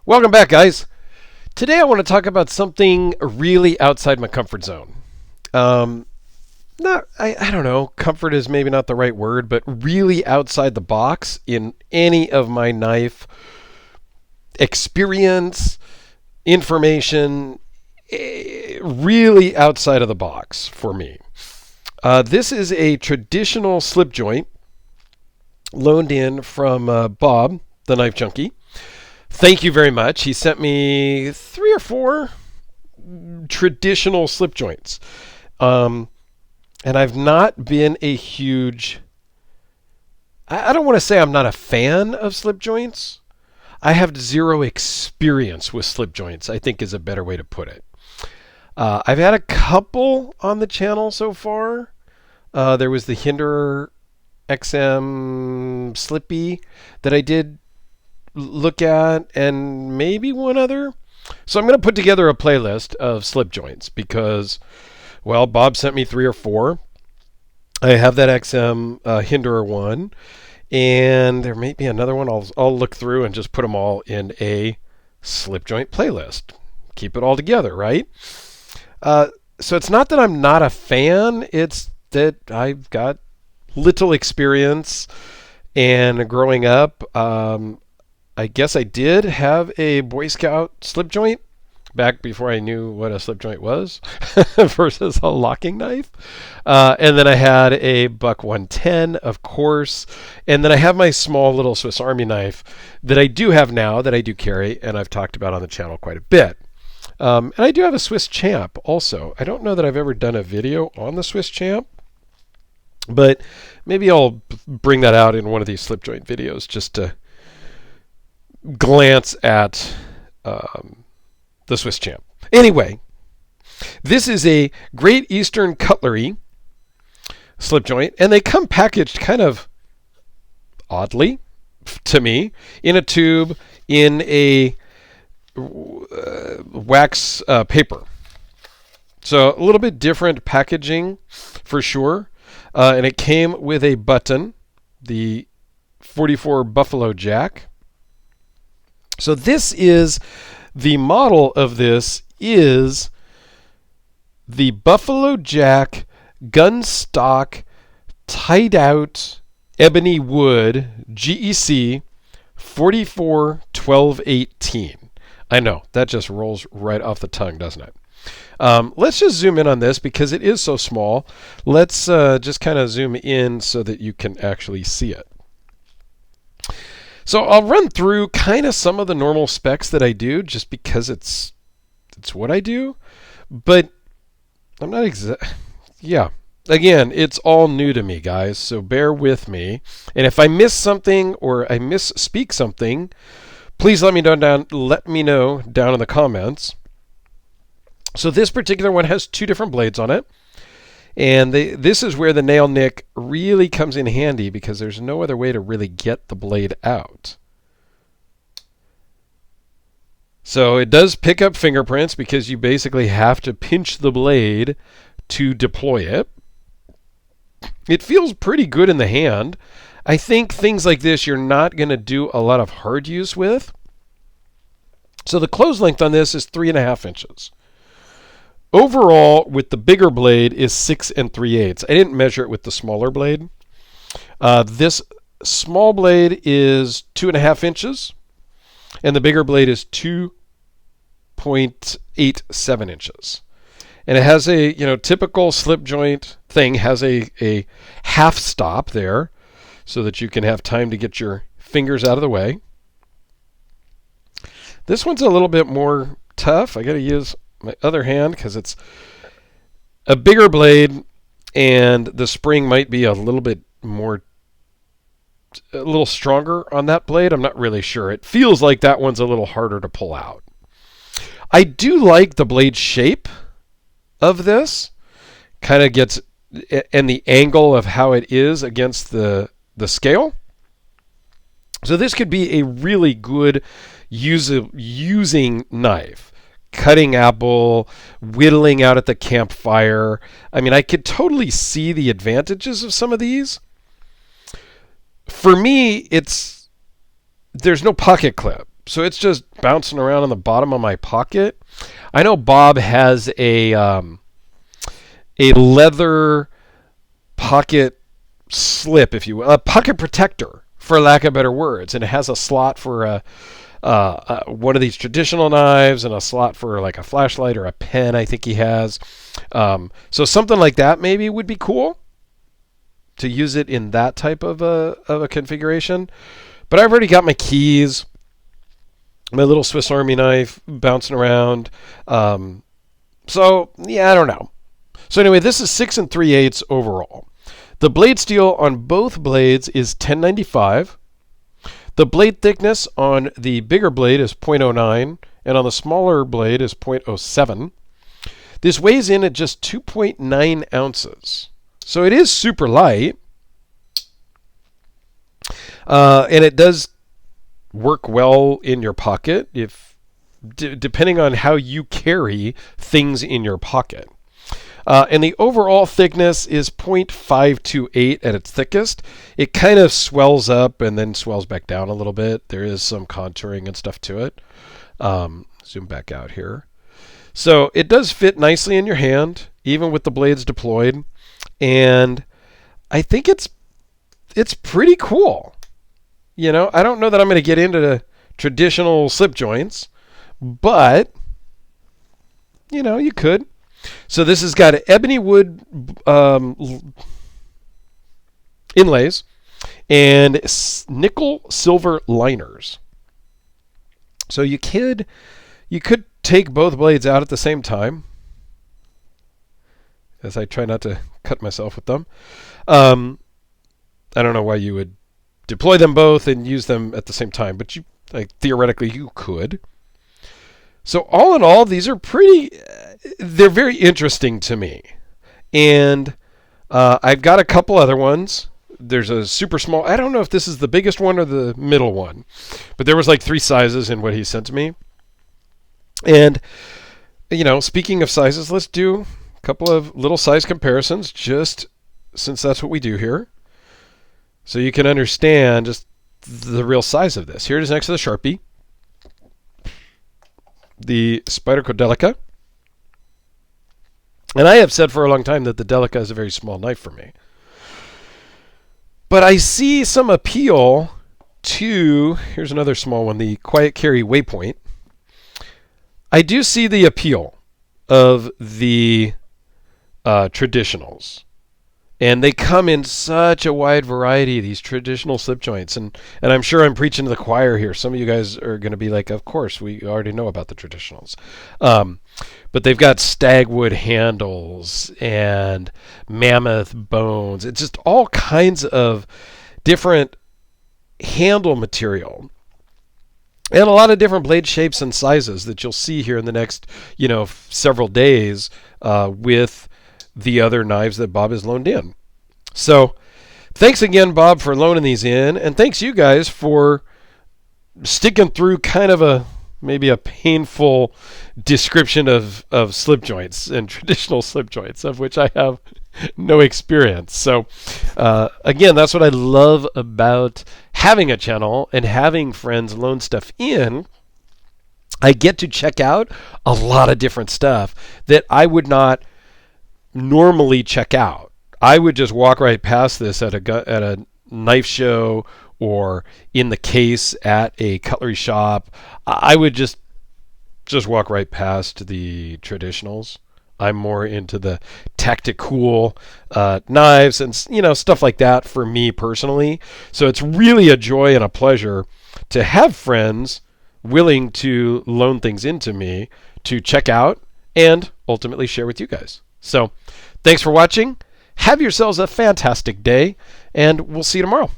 Welcome back, guys. Today I want to talk about something really outside my comfort zone. I don't know, comfort is maybe not the right word, but really outside the box in any of my knife experience, information, really outside of the box for me. This is a traditional slip joint loaned in from Bob, the Knife Junkie. Thank you very much. He sent me 3 or 4 traditional slip joints. And I've not been a huge... I don't want to say I'm not a fan of slip joints. I have zero experience with slip joints, I think is a better way to put it. I've had a couple on the channel so far. There was the Hinderer XM Slippy that I did look at, and maybe one other. So I'm going to put together a playlist of slip joints because, well, Bob sent me 3 or 4. I have that XM Hinderer one, and there may be another one. I'll look through and just put them all in a slip joint playlist. Keep it all together, right? So it's not that I'm not a fan, it's that I've got little experience, and growing up, I guess I did have a Boy Scout slip joint back before I knew what a slip joint was versus a locking knife. And then I had a Buck 110, of course. And then I have my small little Swiss Army knife that I do have now, that I do carry, and I've talked about on the channel quite a bit. And I do have a Swiss Champ also. I don't know that I've ever done a video on the Swiss Champ, but maybe I'll bring that out in one of these slip joint videos just to glance at the Swiss Champ. Anyway, this is a Great Eastern Cutlery slip joint, and they come packaged kind of oddly to me in a tube in a wax paper. So a little bit different packaging for sure. And it came with a button, the 44 Buffalo Jack. So this is, the model of this is the Buffalo Jack gun stock tied out ebony wood GEC 44 1218. I know, that just rolls right off the tongue, doesn't it? Let's just zoom in on this because it is so small. Let's just kind of zoom in so that you can actually see it. So I'll run through kind of some of the normal specs that I do just because it's what I do. But I'm not yeah. Again, it's all new to me, guys, so bear with me. And if I miss something or I misspeak something, please let me know down in the comments. So this particular one has 2 different blades on it. And this is where the nail nick really comes in handy because there's no other way to really get the blade out. So it does pick up fingerprints because you basically have to pinch the blade to deploy it. It feels pretty good in the hand. I think things like this you're not going to do a lot of hard use with. So the close length on this is 3.5 inches. Overall, with the bigger blade, is 6 3/8. I didn't measure it with the smaller blade. This small blade is 2.5 inches, and the bigger blade is 2.87 inches. And it has a, typical slip joint thing, has a half stop there so that you can have time to get your fingers out of the way. This one's a little bit more tough. I got to use my other hand because it's a bigger blade and the spring might be a little stronger on that blade. I'm not really sure. It feels like that one's a little harder to pull out. I do like the blade shape of this. Kind of gets, and the angle of how it is against the scale. So this could be a really good using knife. Cutting apple, whittling out at the campfire. I mean, I could totally see the advantages of some of these. For me, there's no pocket clip. so it's just bouncing around on the bottom of my pocket. I know Bob has a leather pocket slip, if you will, a pocket protector, for lack of better words, and it has a slot for one of these traditional knives and a slot for like a flashlight or a pen. I think he has. So something like that maybe would be cool to use it in that type of a configuration. But I've already got my keys, my little Swiss Army knife bouncing around. So yeah, I don't know. So anyway, this is 6 3/8 overall. The blade steel on both blades is 1095. The blade thickness on the bigger blade is 0.09, and on the smaller blade is 0.07. This weighs in at just 2.9 ounces. So it is super light. And it does work well in your pocket, if depending on how you carry things in your pocket. And the overall thickness is 0.528 at its thickest. It kind of swells up and then swells back down a little bit. There is some contouring and stuff to it. Zoom back out here. So it does fit nicely in your hand, even with the blades deployed. And I think it's pretty cool. You know, I don't know that I'm going to get into the traditional slip joints, but, you know, you could. So this has got ebony wood inlays and nickel silver liners. So you could take both blades out at the same time, as I try not to cut myself with them. I don't know why you would deploy them both and use them at the same time, but theoretically you could. So all in all, these are they're very interesting to me. And I've got a couple other ones. There's a super small, I don't know if this is the biggest one or the middle one, but there was like 3 sizes in what he sent to me. And, you know, speaking of sizes, let's do a couple of little size comparisons, just since that's what we do here, so you can understand just the real size of this. Here it is next to the Sharpie, the Spyderco Delica. And I have said for a long time that the Delica is a very small knife for me. But I see some appeal to, here's another small one, the Quiet Carry Waypoint. I do see the appeal of the traditionals. And they come in such a wide variety, these traditional slip joints. And I'm sure I'm preaching to the choir here. Some of you guys are going to be like, of course, we already know about the traditionals. But they've got stagwood handles and mammoth bones. It's just all kinds of different handle material. And a lot of different blade shapes and sizes that you'll see here in the next, several days with the other knives that Bob has loaned in. So thanks again, Bob, for loaning these in, and thanks you guys for sticking through kind of maybe a painful description of slip joints and traditional slip joints, of which I have no experience. So again, that's what I love about having a channel and having friends loan stuff in. I get to check out a lot of different stuff that I would not normally check out. I would just walk right past this at a knife show or in the case at a cutlery shop. I would just walk right past the traditionals. I'm more into the tactical knives and stuff like that for me personally. So it's really a joy and a pleasure to have friends willing to loan things into me to check out and ultimately share with you guys. So thanks for watching. Have yourselves a fantastic day, and we'll see you tomorrow.